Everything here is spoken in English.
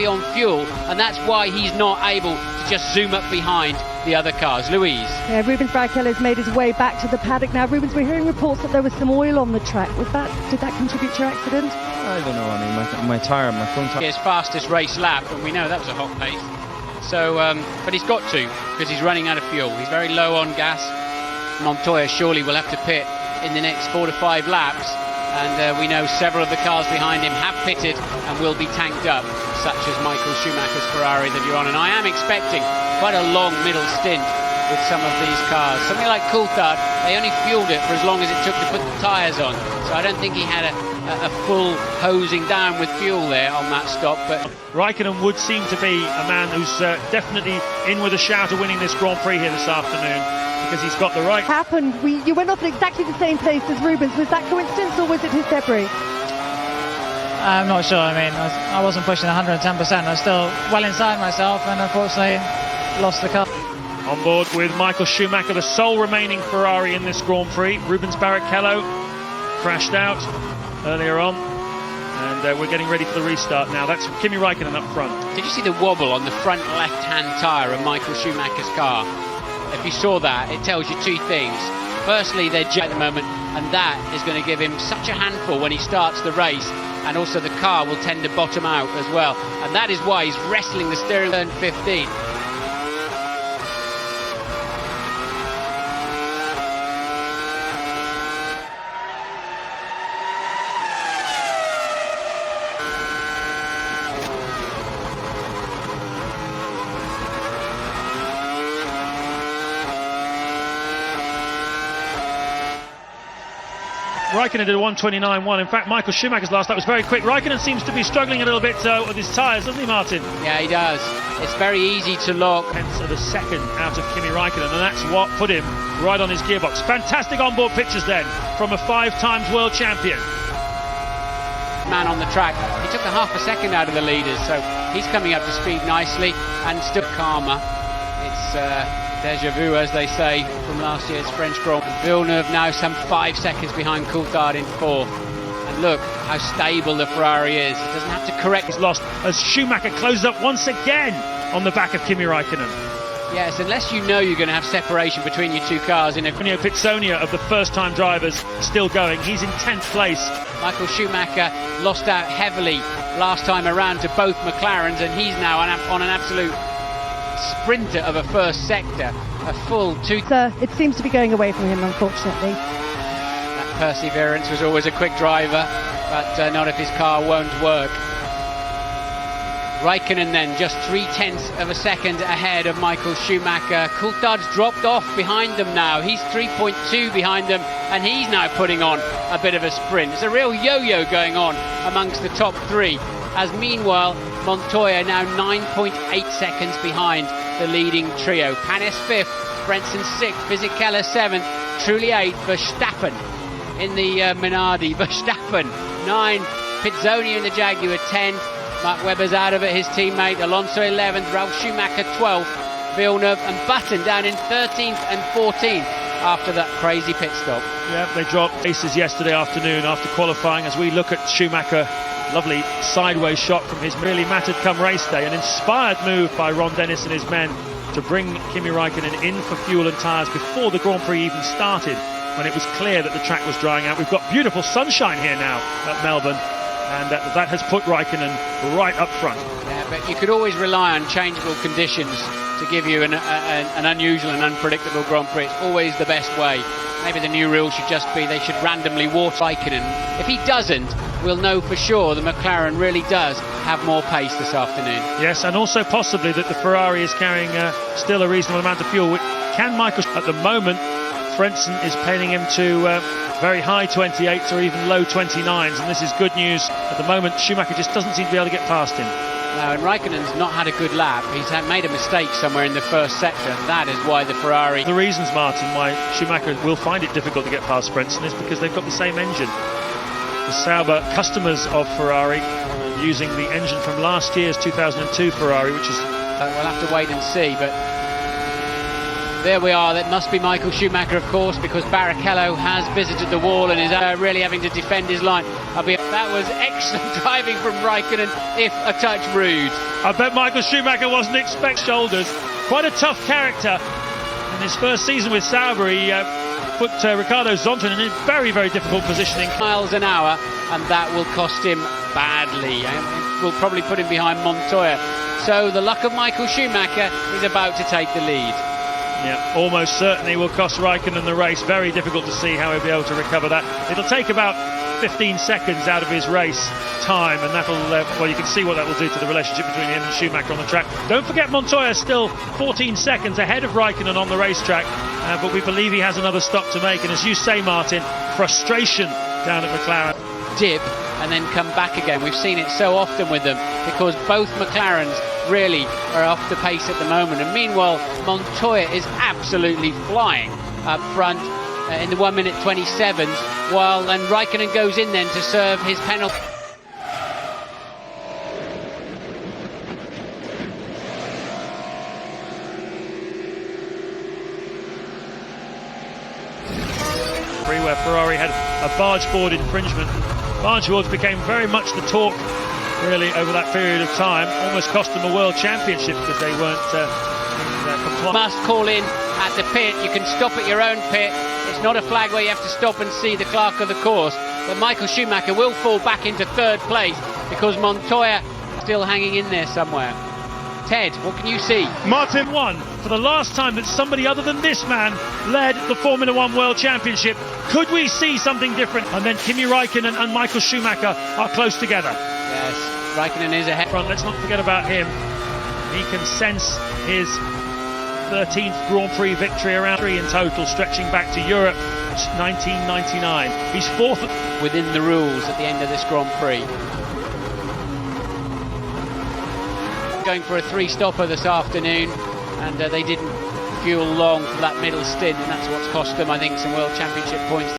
heavy on fuel, and that's why he's not able to just zoom up behind the other cars. Louise. Yeah, Rubens Barrichello's made his way back to the paddock now. Rubens, we're hearing reports that there was some oil on the track. Did that contribute to your accident? I don't know. I mean, my front tire. His fastest race lap, and we know that was a hot pace. So, but he's got to, because he's running out of fuel. He's very low on gas. Montoya surely will have to pit in the next 4 to 5 laps. And we know several of the cars behind him have pitted and will be tanked up, such as Michael Schumacher's Ferrari that you're on. And I am expecting quite a long middle stint with some of these cars. Something like Coulthard, they only fueled it for as long as it took to put the tyres on. So I don't think he had a full hosing down with fuel there on that stop. But Raikkonen would seem to be a man who's definitely in with a shout of winning this Grand Prix here this afternoon, because he's got the right... Happened. You went off in exactly the same place as Rubens. Was that coincidence or was it his debris? I'm not sure. I mean, I wasn't pushing 110%. I was still well inside myself, and unfortunately lost the car. On board with Michael Schumacher, the sole remaining Ferrari in this Grand Prix. Rubens Barrichello crashed out earlier on, and we're getting ready for the restart now. That's Kimi Raikkonen up front. Did you see the wobble on the front left-hand tyre of Michael Schumacher's car? If you saw that, it tells you two things. Firstly, they're jet at the moment, and that is going to give him such a handful when he starts the race, and also the car will tend to bottom out as well, and that is why he's wrestling the steering wheel. 15. Raikkonen did a 1:29.1. In fact, Michael Schumacher's last lap was very quick. Raikkonen seems to be struggling a little bit with his tyres, doesn't he, Martin? Yeah, he does. It's very easy to lock. Hence the second out of Kimi Raikkonen, and that's what put him right on his gearbox. Fantastic onboard pictures then from a 5-time world champion. Man on the track. He took a half a second out of the leaders, so he's coming up to speed nicely and still calmer. It's deja vu, as they say, from last year's French Grand Prix. Villeneuve now some 5 seconds behind Coulthard in 4th. And look how stable the Ferrari is. He doesn't have to correct. He's lost as Schumacher closes up once again on the back of Kimi Raikkonen. Yes, unless you know you're going to have separation between your two cars in a... Pitsonia of the first-time drivers still going. He's in 10th place. Michael Schumacher lost out heavily last time around to both McLarens, and he's now on an absolute sprinter of a first sector, a full 2... It seems to be going away from him, unfortunately. That perseverance was always a quick driver, but not if his car won't work. Raikkonen then just 0.3 of a second ahead of Michael Schumacher. Coulthard's dropped off behind them now. He's 3.2 behind them, and he's now putting on a bit of a sprint. It's a real yo-yo going on amongst the top 3, as meanwhile Montoya now 9.8 seconds behind the leading trio. Panis 5th, Frentzen 6th, Fisichella 7th, Trulli 8th, Verstappen in the Minardi, Verstappen 9, Pitsonia in the Jaguar 10, Mark Webber's out of it, his teammate, Alonso 11th, Ralf Schumacher 12th, Villeneuve and Button down in 13th and 14th after that crazy pit stop. Yeah, they dropped races yesterday afternoon after qualifying. As we look at Schumacher, lovely sideways shot from his really mattered come race day, an inspired move by Ron Dennis and his men to bring Kimi Raikkonen in for fuel and tyres before the Grand Prix even started, when it was clear that the track was drying out. We've got beautiful sunshine here now at Melbourne, and that has put Raikkonen right up front. Yeah, but you could always rely on changeable conditions to give you an unusual and unpredictable Grand Prix. It's always the best way. Maybe the new rule should just be they should randomly water Raikkonen. If he doesn't, we'll know for sure the McLaren really does have more pace this afternoon. Yes, and also possibly that the Ferrari is carrying still a reasonable amount of fuel. Can Michael... At the moment, Frentzen is paying him to very high 28s or even low 29s, and this is good news. At the moment, Schumacher just doesn't seem to be able to get past him. No, and Raikkonen's not had a good lap. He's made a mistake somewhere in the first sector, and that is why the Ferrari... The reasons, Martin, why Schumacher will find it difficult to get past Frentzen is because they've got the same engine. The Sauber customers of Ferrari using the engine from last year's 2002 Ferrari, which is... We'll have to wait and see, but there we are. That must be Michael Schumacher, of course, because Barrichello has visited the wall and is really having to defend his line. I'll be That was excellent driving from Raikkonen, if a touch rude. I bet Michael Schumacher wasn't expecting shoulders. Quite a tough character. In his first season with Sauber, he put Ricardo Zonta in a very, very difficult positioning. Miles an hour, and that will cost him badly. Will probably put him behind Montoya. So the luck of Michael Schumacher is about to take the lead. Yeah, almost certainly will cost Raikkonen the race. Very difficult to see how he'll be able to recover that. It'll take about 15 seconds out of his race time, and that'll, well, you can see what that will do to the relationship between him and Schumacher on the track. Don't forget Montoya still 14 seconds ahead of Raikkonen on the racetrack, but we believe he has another stop to make, and as you say, Martin, frustration down at McLaren. Dip and then come back again. We've seen it so often with them because both McLarens really are off the pace at the moment, and meanwhile Montoya is absolutely flying up front in the 1 minute 27s, while then Raikkonen goes in then to serve his penalty. Where Ferrari had a barge board infringement. Barge boards became very much the talk really over that period of time, almost cost them a world championship because they weren't compliant. Must call in at the pit. You can stop at your own pit. It's not a flag where you have to stop and see the clerk of the course, but Michael Schumacher will fall back into third place because Montoya is still hanging in there somewhere. Ted, what can you see? Martin won for the last time that somebody other than this man led the Formula One World Championship. Could we see something different? And then Kimi Raikkonen and Michael Schumacher are close together. Yes, Raikkonen is ahead. Let's not forget about him. He can sense his 13th Grand Prix victory, around 3 in total, stretching back to Europe 1999. He's fourth within the rules at the end of this Grand Prix. Going for a 3-stopper this afternoon, and they didn't fuel long for that middle stint, and that's what's cost them, I think, some World Championship points.